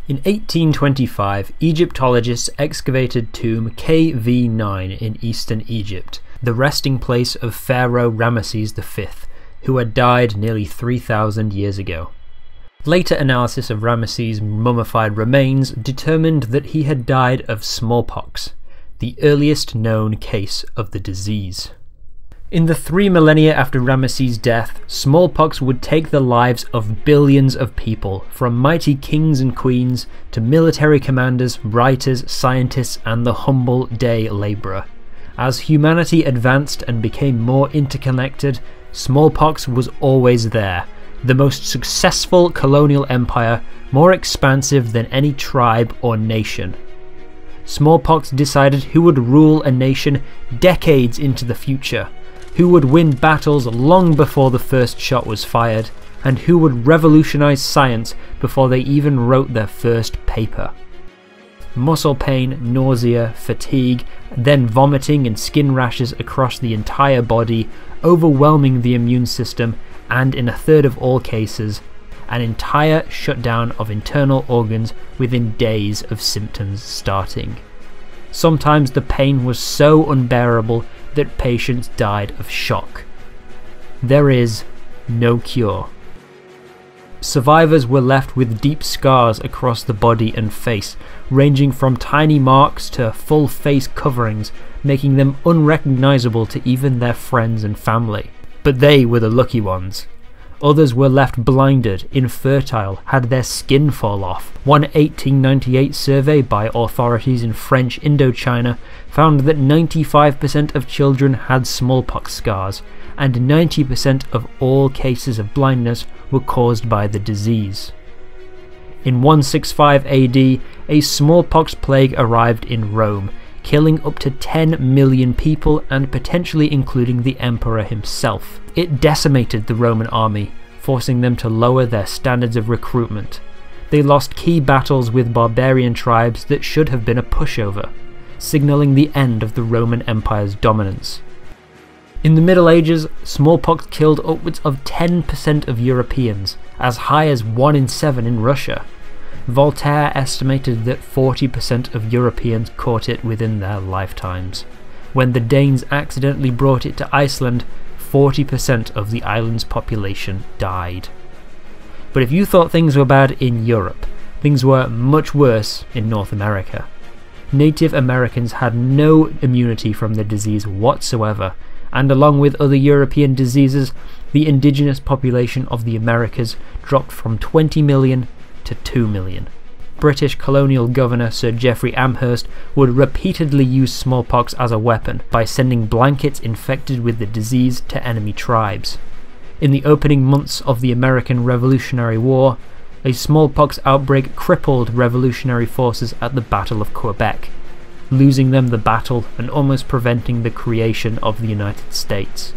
In 1825, Egyptologists excavated tomb KV9 in eastern Egypt, the resting place of Pharaoh Ramesses V, who had died nearly 3,000 years ago. Later analysis of Ramesses' mummified remains determined that he had died of smallpox, the earliest known case of the disease. In the 3 millennia after Ramesses' death, smallpox would take the lives of billions of people, from mighty kings and queens to military commanders, writers, scientists, and the humble day labourer. As humanity advanced and became more interconnected, smallpox was always there, the most successful colonial empire, more expansive than any tribe or nation. Smallpox decided who would rule a nation decades into the future, who would win battles long before the first shot was fired, and who would revolutionize science before they even wrote their first paper. Muscle pain, nausea, fatigue, then vomiting and skin rashes across the entire body, overwhelming the immune system, and in a third of all cases, an entire shutdown of internal organs within days of symptoms starting. Sometimes the pain was so unbearable that patients died of shock. There is no cure. Survivors were left with deep scars across the body and face, ranging from tiny marks to full face coverings, making them unrecognisable to even their friends and family. But they were the lucky ones. Others were left blinded, infertile, had their skin fall off. One 1898 survey by authorities in French Indochina found that 95% of children had smallpox scars, and 90% of all cases of blindness were caused by the disease. In 165 AD, a smallpox plague arrived in Rome, killing up to 10 million people and potentially including the emperor himself. It decimated the Roman army, forcing them to lower their standards of recruitment. They lost key battles with barbarian tribes that should have been a pushover, signalling the end of the Roman Empire's dominance. In the Middle Ages, smallpox killed upwards of 10% of Europeans, as high as 1 in 7 in Russia. Voltaire estimated that 40% of Europeans caught it within their lifetimes. When the Danes accidentally brought it to Iceland, 40% of the island's population died. But if you thought things were bad in Europe, things were much worse in North America. Native Americans had no immunity from the disease whatsoever, and along with other European diseases, the indigenous population of the Americas dropped from 20 million to 2 million. British colonial governor Sir Geoffrey Amherst would repeatedly use smallpox as a weapon by sending blankets infected with the disease to enemy tribes. In the opening months of the American Revolutionary War, a smallpox outbreak crippled revolutionary forces at the Battle of Quebec, losing them the battle and almost preventing the creation of the United States.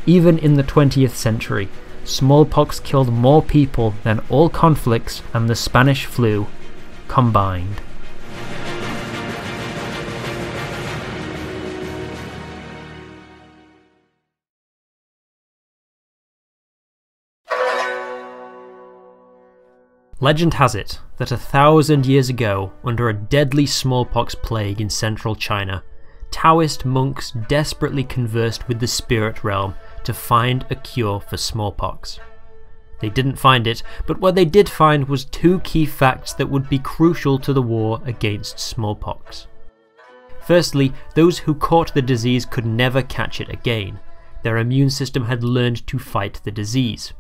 Even in the 20th century, smallpox killed more people than all conflicts and the Spanish flu combined. Legend has it that 1,000 years ago, under a deadly smallpox plague in central China, Taoist monks desperately conversed with the spirit realm to find a cure for smallpox. They didn't find it, but what they did find was 2 key facts that would be crucial to the war against smallpox. Firstly, those who caught the disease could never catch it again. Their immune system had learned to fight the disease.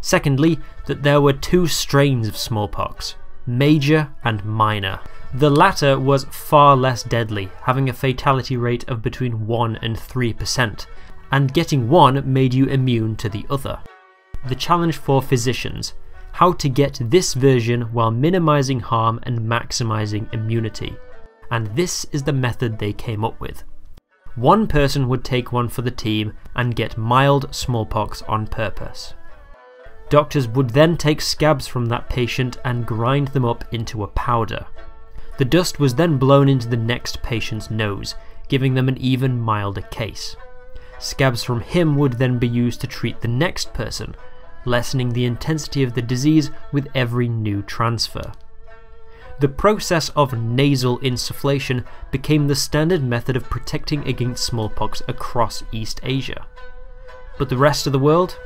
Secondly, that there were 2 strains of smallpox, major and minor. The latter was far less deadly, having a fatality rate of between 1 and 3%, and getting one made you immune to the other. The challenge for physicians: how to get this version while minimizing harm and maximizing immunity. And this is the method they came up with. One person would take one for the team and get mild smallpox on purpose. Doctors would then take scabs from that patient and grind them up into a powder. The dust was then blown into the next patient's nose, giving them an even milder case. Scabs from him would then be used to treat the next person, lessening the intensity of the disease with every new transfer. The process of nasal insufflation became the standard method of protecting against smallpox across East Asia. But the rest of the world?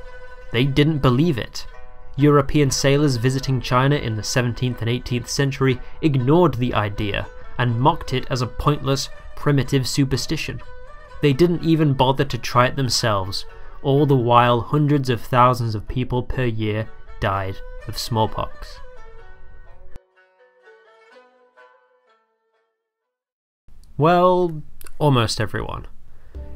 They didn't believe it. European sailors visiting China in the 17th and 18th century ignored the idea and mocked it as a pointless, primitive superstition. They didn't even bother to try it themselves, all the while hundreds of thousands of people per year died of smallpox. Well, almost everyone.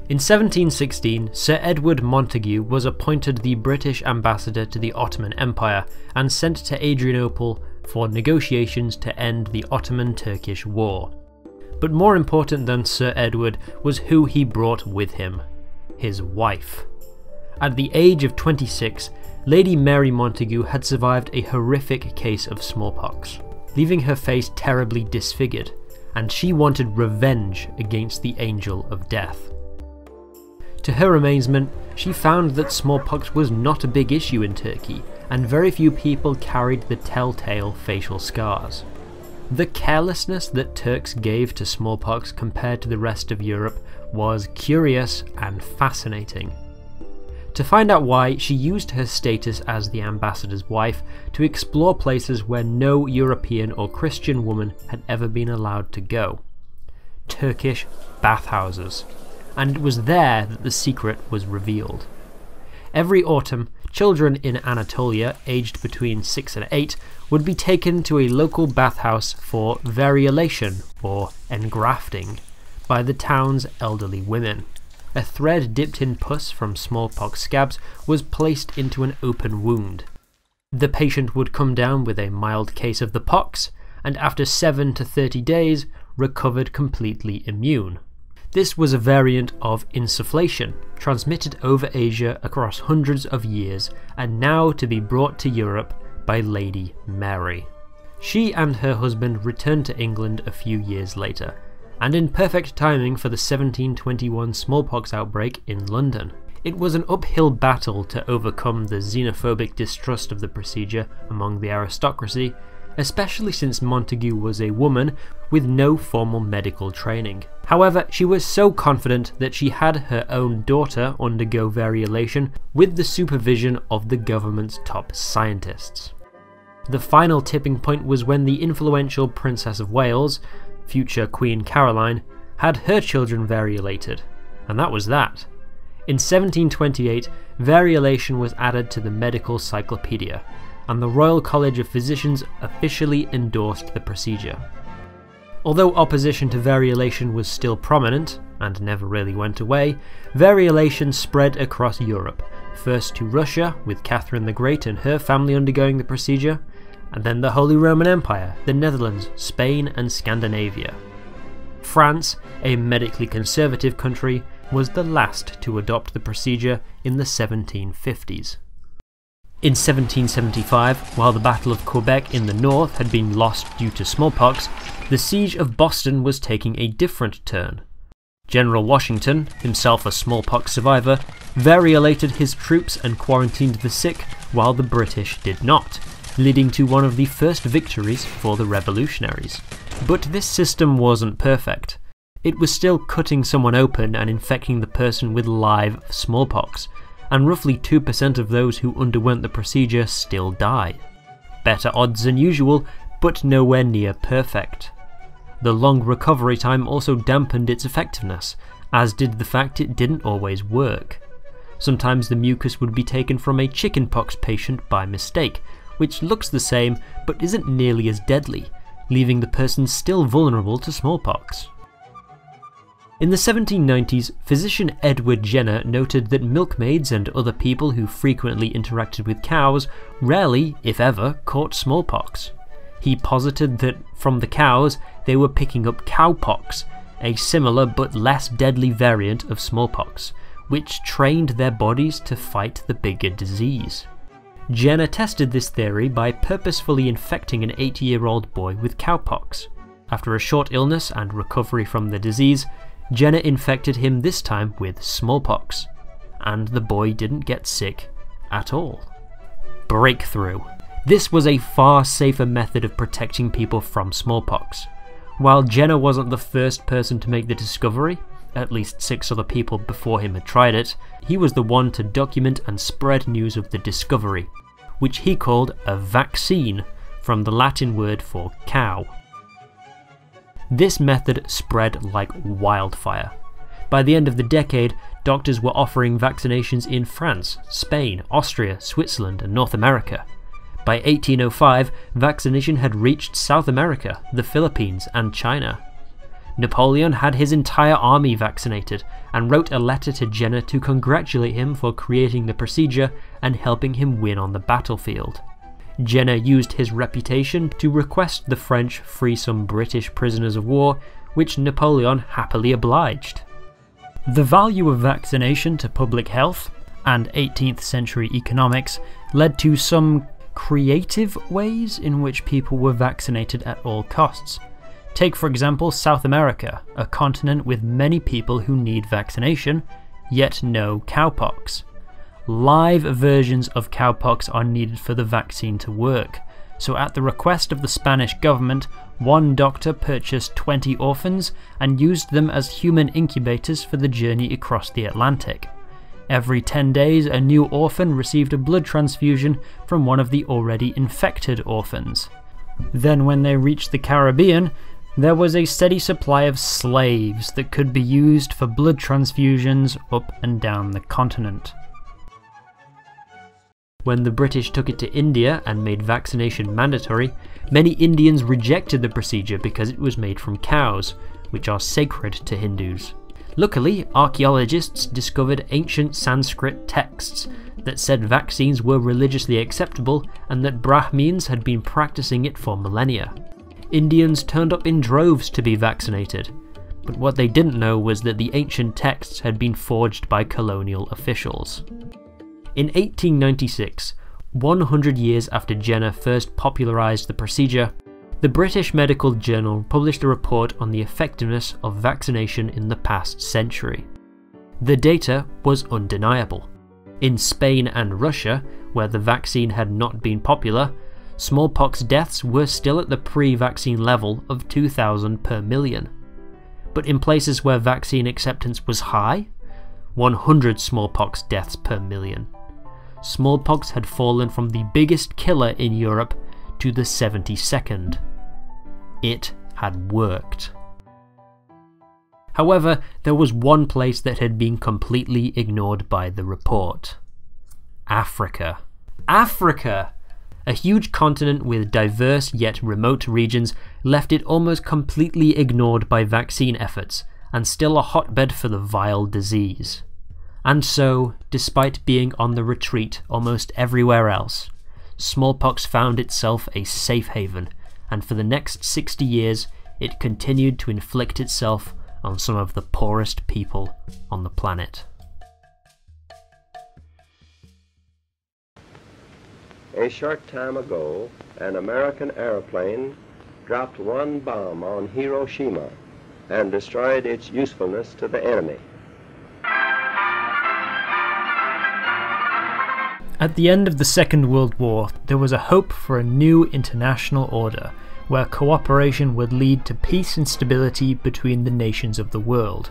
In 1716, Sir Edward Montagu was appointed the British ambassador to the Ottoman Empire and sent to Adrianople for negotiations to end the Ottoman-Turkish War. But more important than Sir Edward was who he brought with him: his wife. At the age of 26, Lady Mary Montagu had survived a horrific case of smallpox, leaving her face terribly disfigured, and she wanted revenge against the Angel of Death. To her amazement, she found that smallpox was not a big issue in Turkey, and very few people carried the telltale facial scars. The carelessness that Turks gave to smallpox compared to the rest of Europe was curious and fascinating. To find out why, she used her status as the ambassador's wife to explore places where no European or Christian woman had ever been allowed to go: Turkish bathhouses. And it was there that the secret was revealed. Every autumn, children in Anatolia, aged between 6 and 8, would be taken to a local bathhouse for variolation, or engrafting, by the town's elderly women. A thread dipped in pus from smallpox scabs was placed into an open wound. The patient would come down with a mild case of the pox, and after 7 to 30 days, recovered completely immune. This was a variant of insufflation, transmitted over Asia across hundreds of years, and now to be brought to Europe by Lady Mary. She and her husband returned to England a few years later, and in perfect timing for the 1721 smallpox outbreak in London. It was an uphill battle to overcome the xenophobic distrust of the procedure among the aristocracy, especially since Montagu was a woman with no formal medical training. However, she was so confident that she had her own daughter undergo variolation with the supervision of the government's top scientists. The final tipping point was when the influential Princess of Wales, future Queen Caroline, had her children variolated, and that was that. In 1728, variolation was added to the medical cyclopedia, and the Royal College of Physicians officially endorsed the procedure. Although opposition to variolation was still prominent, and never really went away, variolation spread across Europe, first to Russia, with Catherine the Great and her family undergoing the procedure, and then the Holy Roman Empire, the Netherlands, Spain and Scandinavia. France, a medically conservative country, was the last to adopt the procedure in the 1750s. In 1775, while the Battle of Quebec in the north had been lost due to smallpox, the siege of Boston was taking a different turn. General Washington, himself a smallpox survivor, variolated his troops and quarantined the sick, while the British did not, leading to one of the first victories for the revolutionaries. But this system wasn't perfect. It was still cutting someone open and infecting the person with live smallpox, and roughly 2% of those who underwent the procedure still died. Better odds than usual, but nowhere near perfect. The long recovery time also dampened its effectiveness, as did the fact it didn't always work. Sometimes the mucus would be taken from a chickenpox patient by mistake, which looks the same but isn't nearly as deadly, leaving the person still vulnerable to smallpox. In the 1790s, physician Edward Jenner noted that milkmaids and other people who frequently interacted with cows rarely, if ever, caught smallpox. He posited that from the cows they were picking up cowpox, a similar but less deadly variant of smallpox, which trained their bodies to fight the bigger disease. Jenner tested this theory by purposefully infecting an 8-year-old boy with cowpox. After a short illness and recovery from the disease, Jenner infected him this time with smallpox, and the boy didn't get sick at all. Breakthrough. This was a far safer method of protecting people from smallpox. While Jenner wasn't the first person to make the discovery, at least 6 other people before him had tried it, he was the one to document and spread news of the discovery, which he called a vaccine, from the Latin word for cow. This method spread like wildfire. By the end of the decade, doctors were offering vaccinations in France, Spain, Austria, Switzerland, and North America. By 1805, vaccination had reached South America, the Philippines, and China. Napoleon had his entire army vaccinated and wrote a letter to Jenner to congratulate him for creating the procedure and helping him win on the battlefield. Jenner used his reputation to request the French free some British prisoners of war, which Napoleon happily obliged. The value of vaccination to public health and 18th century economics led to some creative ways in which people were vaccinated at all costs. Take for example South America, a continent with many people who need vaccination, yet no cowpox. Live versions of cowpox are needed for the vaccine to work, so at the request of the Spanish government, one doctor purchased 20 orphans and used them as human incubators for the journey across the Atlantic. Every 10 days, a new orphan received a blood transfusion from one of the already infected orphans. Then when they reached the Caribbean, there was a steady supply of slaves that could be used for blood transfusions up and down the continent. When the British took it to India and made vaccination mandatory, many Indians rejected the procedure because it was made from cows, which are sacred to Hindus. Luckily, archaeologists discovered ancient Sanskrit texts that said vaccines were religiously acceptable and that Brahmins had been practicing it for millennia. Indians turned up in droves to be vaccinated, but what they didn't know was that the ancient texts had been forged by colonial officials. In 1896, 100 years after Jenner first popularised the procedure, the British Medical Journal published a report on the effectiveness of vaccination in the past century. The data was undeniable. In Spain and Russia, where the vaccine had not been popular, smallpox deaths were still at the pre-vaccine level of 2,000 per million. But in places where vaccine acceptance was high, 100 smallpox deaths per million. Smallpox had fallen from the biggest killer in Europe to the 72nd. It had worked. However, there was one place that had been completely ignored by the report. Africa. Africa! A huge continent with diverse yet remote regions left it almost completely ignored by vaccine efforts, and still a hotbed for the vile disease. And so, despite being on the retreat almost everywhere else, smallpox found itself a safe haven, and for the next 60 years it continued to inflict itself on some of the poorest people on the planet. A short time ago, an American airplane dropped one bomb on Hiroshima and destroyed its usefulness to the enemy. At the end of the Second World War, there was a hope for a new international order, where cooperation would lead to peace and stability between the nations of the world.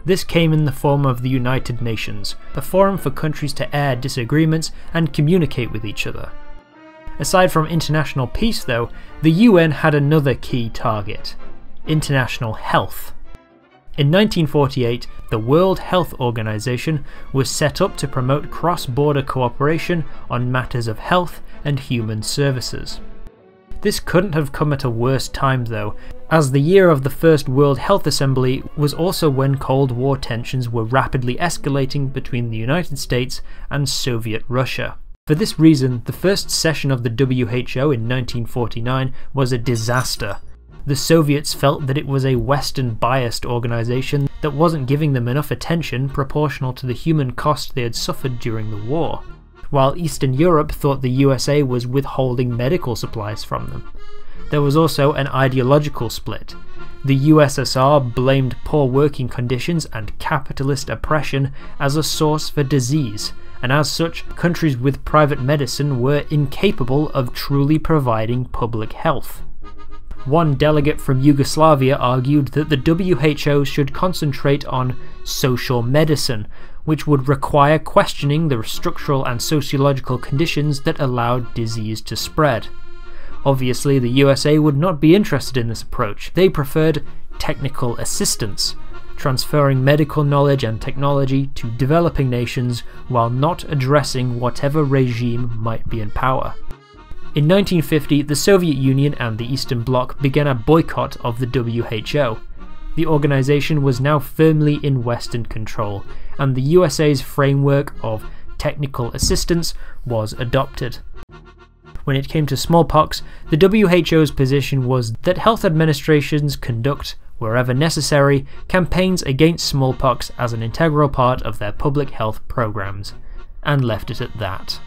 This came in the form of the United Nations, a forum for countries to air disagreements and communicate with each other. Aside from international peace though, the UN had another key target: international health. In 1948, the World Health Organization was set up to promote cross-border cooperation on matters of health and human services. This couldn't have come at a worse time though, as the year of the First World Health Assembly was also when Cold War tensions were rapidly escalating between the United States and Soviet Russia. For this reason, the first session of the WHO in 1949 was a disaster. The Soviets felt that it was a Western-biased organisation that wasn't giving them enough attention proportional to the human cost they had suffered during the war, while Eastern Europe thought the USA was withholding medical supplies from them. There was also an ideological split. The USSR blamed poor working conditions and capitalist oppression as a source for disease, and as such, countries with private medicine were incapable of truly providing public health. One delegate from Yugoslavia argued that the WHO should concentrate on social medicine, which would require questioning the structural and sociological conditions that allowed disease to spread. Obviously, the USA would not be interested in this approach. They preferred technical assistance, transferring medical knowledge and technology to developing nations while not addressing whatever regime might be in power. In 1950, the Soviet Union and the Eastern Bloc began a boycott of the WHO. The organization was now firmly in Western control, and the USA's framework of technical assistance was adopted. When it came to smallpox, the WHO's position was that health administrations conduct, wherever necessary, campaigns against smallpox as an integral part of their public health programs, and left it at that.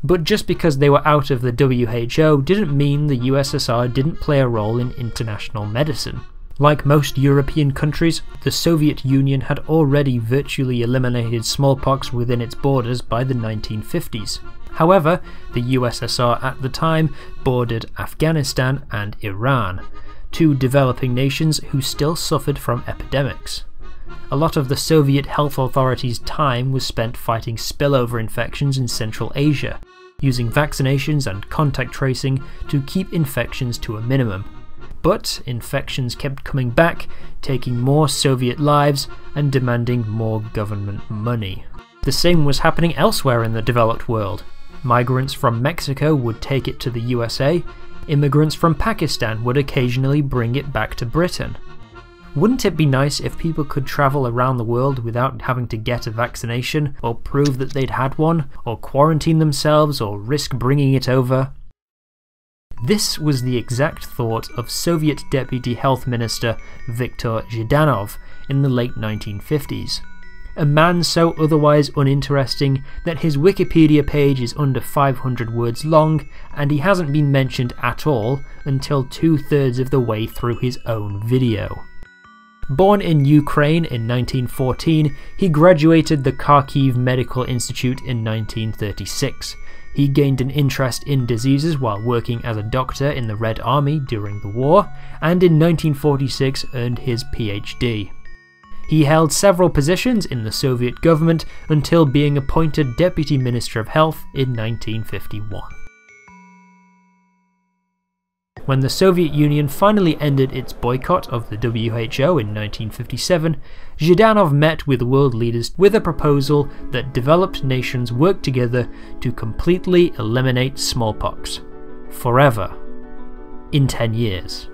But just because they were out of the WHO didn't mean the USSR didn't play a role in international medicine. Like most European countries, the Soviet Union had already virtually eliminated smallpox within its borders by the 1950s. However, the USSR at the time bordered Afghanistan and Iran, two developing nations who still suffered from epidemics. A lot of the Soviet health authorities' time was spent fighting spillover infections in Central Asia, using vaccinations and contact tracing to keep infections to a minimum. But infections kept coming back, taking more Soviet lives and demanding more government money. The same was happening elsewhere in the developed world. Migrants from Mexico would take it to the USA, immigrants from Pakistan would occasionally bring it back to Britain. Wouldn't it be nice if people could travel around the world without having to get a vaccination, or prove that they'd had one, or quarantine themselves, or risk bringing it over? This was the exact thought of Soviet Deputy Health Minister Viktor Zhdanov in the late 1950s. A man so otherwise uninteresting that his Wikipedia page is under 500 words long, and he hasn't been mentioned at all until 2/3 of the way through his own video. Born in Ukraine in 1914, he graduated the Kharkiv Medical Institute in 1936. He gained an interest in diseases while working as a doctor in the Red Army during the war, and in 1946 earned his PhD. He held several positions in the Soviet government until being appointed Deputy Minister of Health in 1951. When the Soviet Union finally ended its boycott of the WHO in 1957, Zhdanov met with world leaders with a proposal that developed nations work together to completely eliminate smallpox. Forever. In 10 years.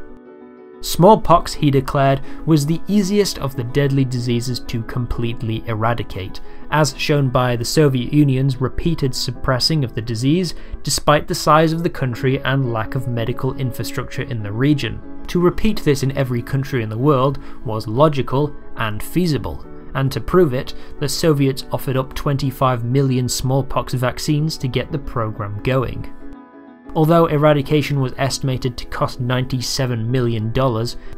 Smallpox, he declared, was the easiest of the deadly diseases to completely eradicate, as shown by the Soviet Union's repeated suppressing of the disease despite the size of the country and lack of medical infrastructure in the region. To repeat this in every country in the world was logical and feasible, and to prove it, the Soviets offered up 25 million smallpox vaccines to get the program going. Although eradication was estimated to cost $97 million,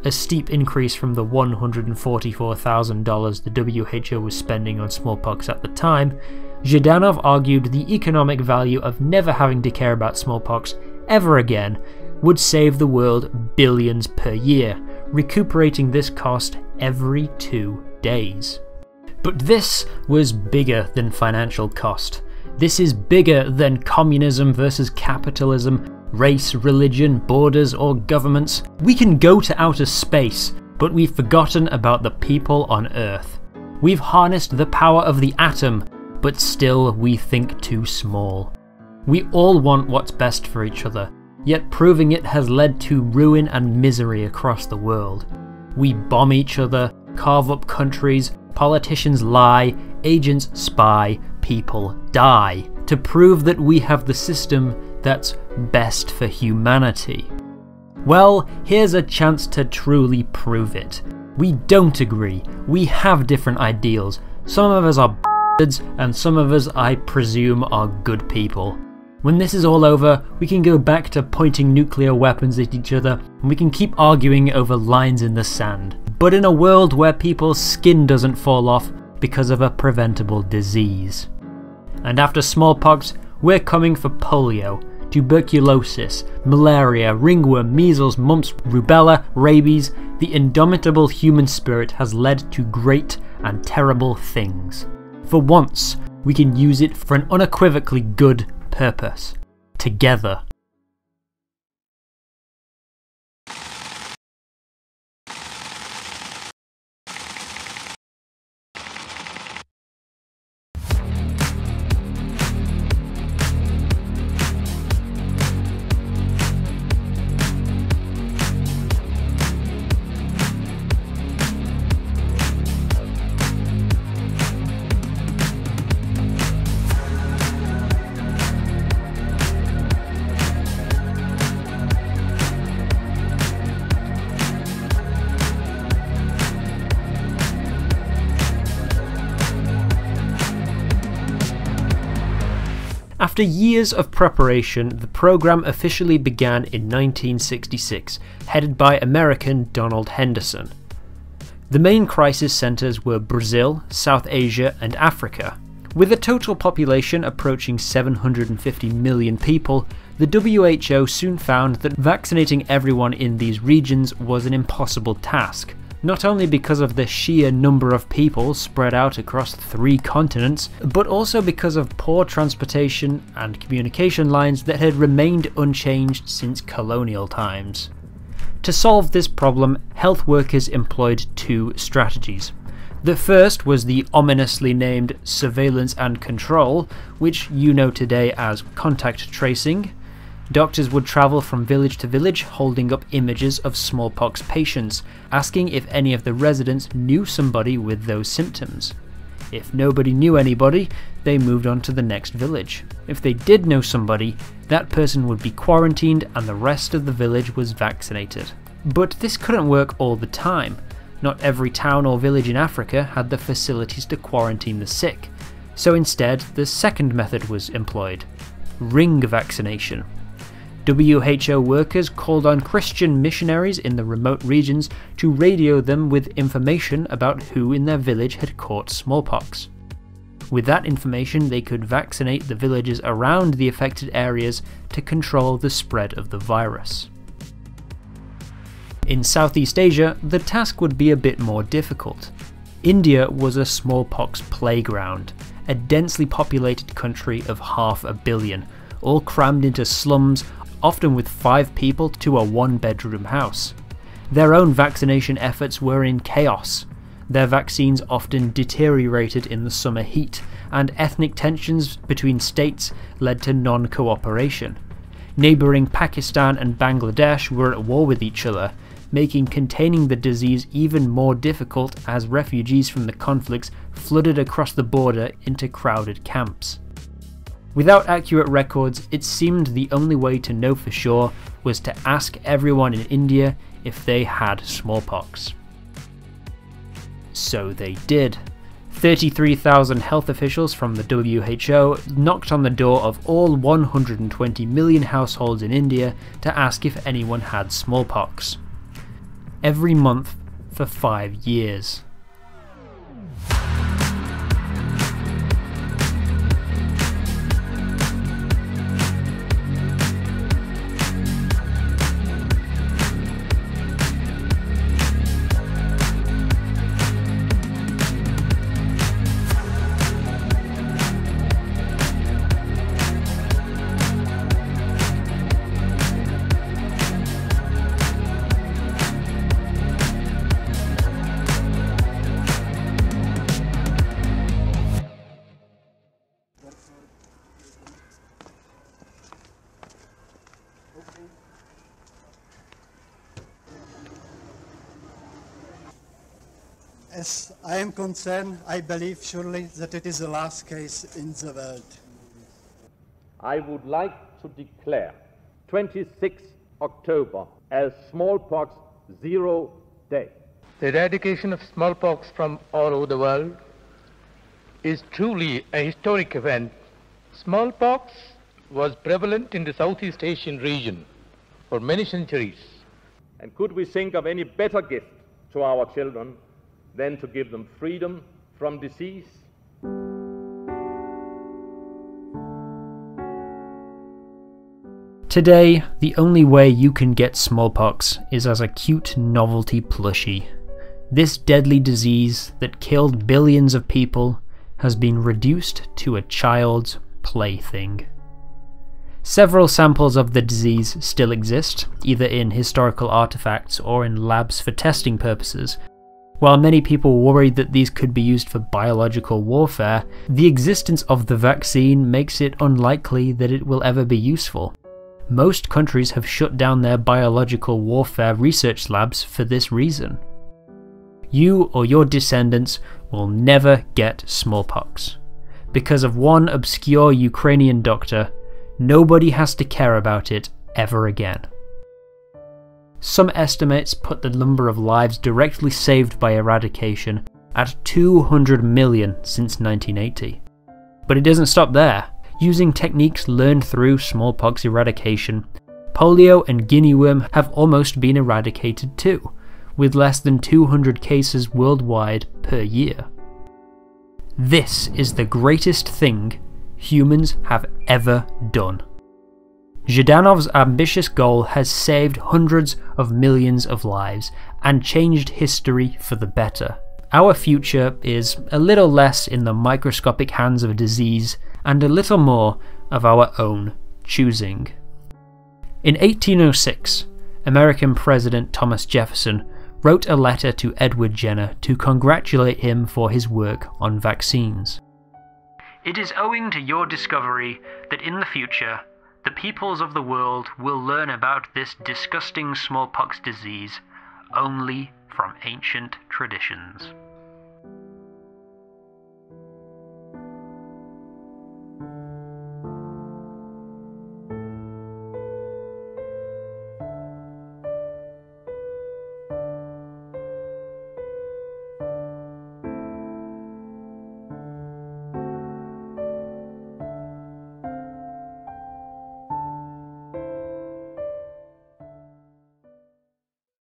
a steep increase from the $144,000 the WHO was spending on smallpox at the time, Zhdanov argued the economic value of never having to care about smallpox ever again would save the world billions per year, recuperating this cost every 2 days. But this was bigger than financial cost. This is bigger than communism versus capitalism, race, religion, borders, or governments. We can go to outer space, but we've forgotten about the people on Earth. We've harnessed the power of the atom, but still we think too small. We all want what's best for each other, yet proving it has led to ruin and misery across the world. We bomb each other, carve up countries, politicians lie, agents spy, people die, to prove that we have the system that's best for humanity. Well, here's a chance to truly prove it. We don't agree, we have different ideals. Some of us are b****s and some of us, I presume, are good people. When this is all over, we can go back to pointing nuclear weapons at each other, and we can keep arguing over lines in the sand. But in a world where people's skin doesn't fall off because of a preventable disease. And after smallpox, we're coming for polio, tuberculosis, malaria, ringworm, measles, mumps, rubella, rabies. The indomitable human spirit has led to great and terrible things. For once, we can use it for an unequivocally good purpose. Together. After years of preparation, the program officially began in 1966, headed by American Donald Henderson. The main crisis centres were Brazil, South Asia and Africa. With a total population approaching 750 million people, the WHO soon found that vaccinating everyone in these regions was an impossible task. Not only because of the sheer number of people spread out across 3 continents, but also because of poor transportation and communication lines that had remained unchanged since colonial times. To solve this problem, health workers employed 2 strategies. The first was the ominously named surveillance and control, which you know today as contact tracing. Doctors would travel from village to village holding up images of smallpox patients, asking if any of the residents knew somebody with those symptoms. If nobody knew anybody, they moved on to the next village. If they did know somebody, that person would be quarantined and the rest of the village was vaccinated. But this couldn't work all the time. Not every town or village in Africa had the facilities to quarantine the sick. So instead, the second method was employed: ring vaccination. WHO workers called on Christian missionaries in the remote regions to radio them with information about who in their village had caught smallpox. With that information, they could vaccinate the villages around the affected areas to control the spread of the virus. In Southeast Asia, the task would be a bit more difficult. India was a smallpox playground, a densely populated country of 500 million, all crammed into slums, often with 5 people to a 1-bedroom house. Their own vaccination efforts were in chaos. Their vaccines often deteriorated in the summer heat, and ethnic tensions between states led to non-cooperation. Neighbouring Pakistan and Bangladesh were at war with each other, making containing the disease even more difficult as refugees from the conflicts flooded across the border into crowded camps. Without accurate records, it seemed the only way to know for sure was to ask everyone in India if they had smallpox. So they did. 33,000 health officials from the WHO knocked on the door of all 120 million households in India to ask if anyone had smallpox. Every month for 5 years. As I am concerned, I believe surely that it is the last case in the world. I would like to declare 26 October as Smallpox Zero Day. The eradication of smallpox from all over the world is truly a historic event. Smallpox was prevalent in the Southeast Asian region for many centuries. And could we think of any better gift to our children than to give them freedom from disease? Today, the only way you can get smallpox is as a cute novelty plushie. This deadly disease that killed billions of people has been reduced to a child's plaything. Several samples of the disease still exist, either in historical artifacts or in labs for testing purposes. While many people worry that these could be used for biological warfare, the existence of the vaccine makes it unlikely that it will ever be useful. Most countries have shut down their biological warfare research labs for this reason. You or your descendants will never get smallpox. Because of one obscure Ukrainian doctor, nobody has to care about it ever again. Some estimates put the number of lives directly saved by eradication at 200 million since 1980. But it doesn't stop there. Using techniques learned through smallpox eradication, polio and guinea worm have almost been eradicated too, with less than 200 cases worldwide per year. This is the greatest thing humans have ever done. Zhdanov's ambitious goal has saved hundreds of millions of lives and changed history for the better. Our future is a little less in the microscopic hands of disease and a little more of our own choosing. In 1806, American President Thomas Jefferson wrote a letter to Edward Jenner to congratulate him for his work on vaccines. It is owing to your discovery that in the future, the peoples of the world will learn about this disgusting smallpox disease only from ancient traditions.